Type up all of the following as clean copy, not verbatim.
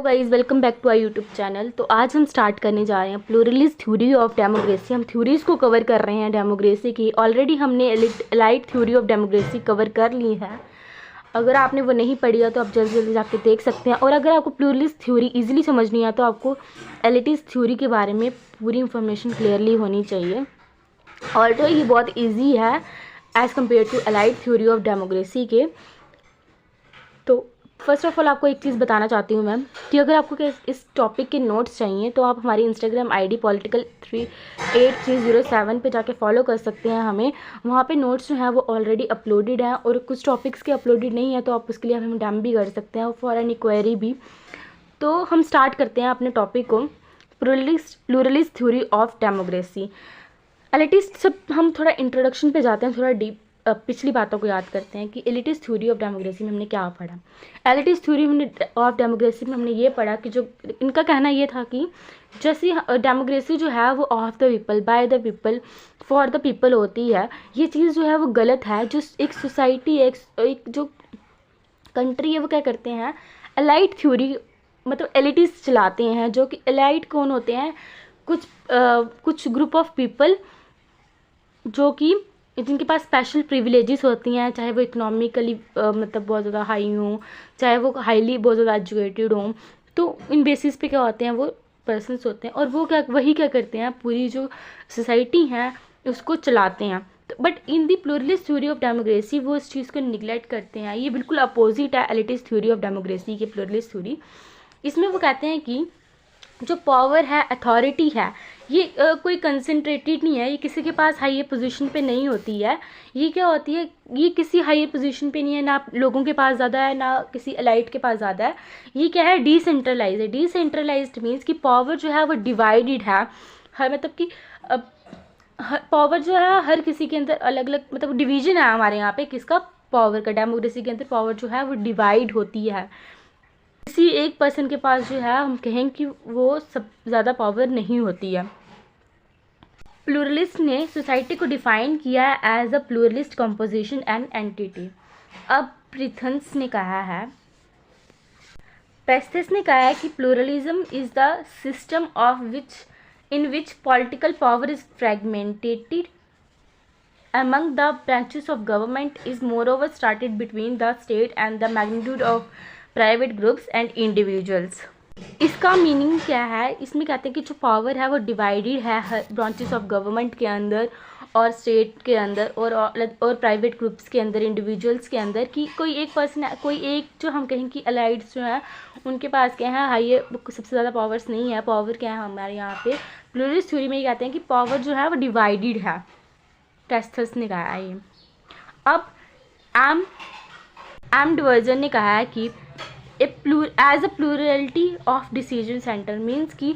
Guys, welcome back to our YouTube channel. तो आज हम स्टार्ट करने जा रहे हैं प्लूरलिस्ट थ्योरी ऑफ डेमोक्रेसी। हम थ्योरीज को कवर कर रहे हैं डेमोक्रेसी की। ऑलरेडी हमने elite theory of democracy cover कर ली है। अगर आपने वो नहीं पढ़ी है तो आप जल्दी जल्दी जाके देख सकते हैं। और अगर आपको प्लूरलिस्ट थ्योरी इजीली समझनी है तो आपको एलिटिस्ट थ्योरी के बारे में पूरी इंफॉर्मेशन क्लियरली होनी चाहिए। ऑल्सो ये बहुत ईजी है as compare to elite theory of democracy के। तो फर्स्ट ऑफ ऑल आपको एक चीज़ बताना चाहती हूँ मैम कि अगर आपको इस टॉपिक के नोट्स चाहिए तो आप हमारी इंस्टाग्राम आईडी political38307 पे जाके फॉलो कर सकते हैं हमें। वहाँ पे नोट्स जो हैं वो ऑलरेडी अपलोडेड हैं और कुछ टॉपिक्स के अपलोडेड नहीं है तो आप उसके लिए हमें डैम भी कर सकते हैं फॉर एनी क्वेरी भी। तो हम स्टार्ट करते हैं अपने टॉपिक को, pluralist theory of democracy. Elitist सब हम थोड़ा इंट्रोडक्शन पे जाते हैं, थोड़ा डीप पिछली बातों को याद करते हैं कि एलिटिस्ट थ्योरी ऑफ डेमोक्रेसी में हमने क्या पढ़ा। एलिटिस्ट थ्योरी ऑफ डेमोक्रेसी में हमने ये पढ़ा कि जो इनका कहना ये था कि जैसे डेमोक्रेसी जो है वो of the people, by the people, for the people होती है, ये चीज़ जो है वो गलत है। जो एक सोसाइटी एक जो कंट्री है वो क्या करते हैं, एलाइट थ्योरी मतलब एलिटिस्ट चलाते हैं। जो कि एलाइट कौन होते हैं, कुछ ग्रुप ऑफ पीपल जो कि जिनके पास स्पेशल प्रिविलेजेस होती हैं, चाहे वो इकोनॉमिकली मतलब बहुत ज़्यादा हाई हों, चाहे वो हाईली बहुत ज़्यादा एजुकेटेड हों। तो इन बेसिस पे क्या होते हैं, वो पर्सन्स होते हैं और वो वही क्या करते हैं, पूरी जो सोसाइटी हैं उसको चलाते हैं। तो but in the pluralist theory of democracy वो इस चीज़ को निगलेक्ट करते हैं। ये बिल्कुल अपोजिट है एलिटिस्ट थ्योरी ऑफ डेमोक्रेसी की प्लूरलिस्ट थ्योरी। इसमें वो कहते हैं कि जो पावर है, अथॉरिटी है, ये कोई कंसंट्रेटेड नहीं है, ये किसी के पास हाई पोजीशन पे नहीं होती है। ये क्या होती है, ये किसी हाई पोजीशन पे नहीं है, ना लोगों के पास ज़्यादा है ना किसी एलाइट के पास ज़्यादा है। ये क्या है, डिसेंट्रलाइज है। डिसेंट्रलाइज्ड मीन्स कि पावर जो है वो डिवाइडेड है। हर मतलब कि पावर जो है हर किसी के अंदर अलग अलग मतलब डिवीजन है हमारे यहाँ पे किसका, पावर का। डेमोक्रेसी के अंदर पावर जो है वो डिवाइड होती है। किसी एक पर्सन के पास जो है हम कहें कि वो सब ज़्यादा पावर नहीं होती है। प्लूरलिस्ट ने सोसाइटी को डिफाइन किया है as a pluralist composition and entity. अब प्रेस्थेस ने कहा है कि pluralism is the system of in which political power is fragmented among the branches of government is moreover started between the state and the magnitude of private groups and individuals। इसका meaning क्या है, इसमें कहते हैं कि जो power है वो डिवाइडेड है हर ब्रांचेस ऑफ गवर्नमेंट के अंदर और स्टेट के अंदर और प्राइवेट ग्रुप्स के अंदर, इंडिविजुअल्स के अंदर। कि कोई एक पर्सन है, कोई एक जो हम कहें कि एलाइट्स जो हैं उनके पास क्या है, हाई सबसे ज़्यादा पावर्स नहीं है। पावर क्या है हमारे यहाँ पे प्लूरलिस्ट थ्योरी में ये कहते हैं कि पावर जो है वो डिवाइडेड है। प्रेस्थेस ने कहा है ये। अब एम डिवर्जन ने कहा है कि as a plurality of decision centre means कि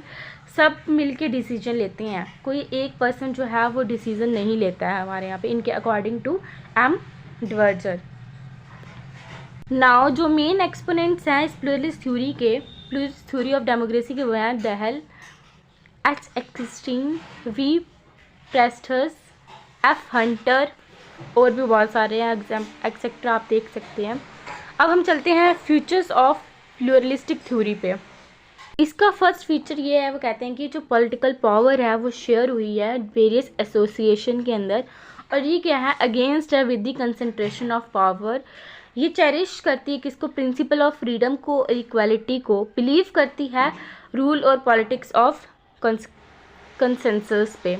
सब मिलके डिसीजन लेते हैं, कोई एक पर्सन जो है वो डिसीजन नहीं लेता है हमारे यहाँ पे, इनके according to M Duverger. Now जो मेन एक्सपोनेंट्स हैं इस प्लूरलिस्ट थ्योरी के, प्लूरलिस्ट थ्योरी ऑफ डेमोक्रेसी के, वो हैं Dahl, H Eckstein, V Presthus, F Hunter और भी बहुत सारे हैं एक्सेट्रा, आप देख सकते हैं। अब हम चलते हैं फीचर्स ऑफ प्लूरलिस्टिक थ्योरी पे। इसका फर्स्ट फीचर ये है, वो कहते हैं कि जो पॉलिटिकल पावर है वो शेयर हुई है वेरियस एसोसिएशन के अंदर। और ये क्या है, अगेंस्ट है with the concentration of power. ये चेरिश करती है किसको, प्रिंसिपल ऑफ फ्रीडम को, इक्वालिटी को। बिलीव करती है रूल और पॉलिटिक्स ऑफ कंसेंसस पे।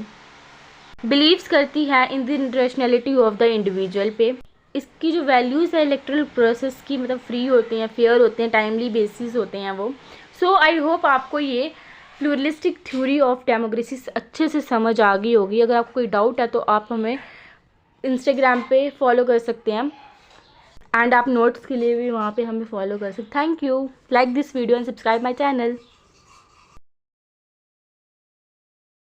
बिलीव्स करती है in the rationality of the individual पे। इसकी जो वैल्यूज़ है इलेक्ट्रल प्रोसेस की, मतलब फ्री होते हैं, फेयर होते हैं, टाइमली बेसिस होते हैं वो। सो आई होप आपको ये प्लूरलिस्टिक थ्योरी ऑफ डेमोक्रेसी अच्छे से समझ आ गई होगी। अगर आपको कोई डाउट है तो आप हमें इंस्टाग्राम पे फॉलो कर सकते हैं एंड आप नोट्स के लिए भी वहाँ पे हमें फॉलो कर सकते हैं। Thank you, like this video and subscribe my channel.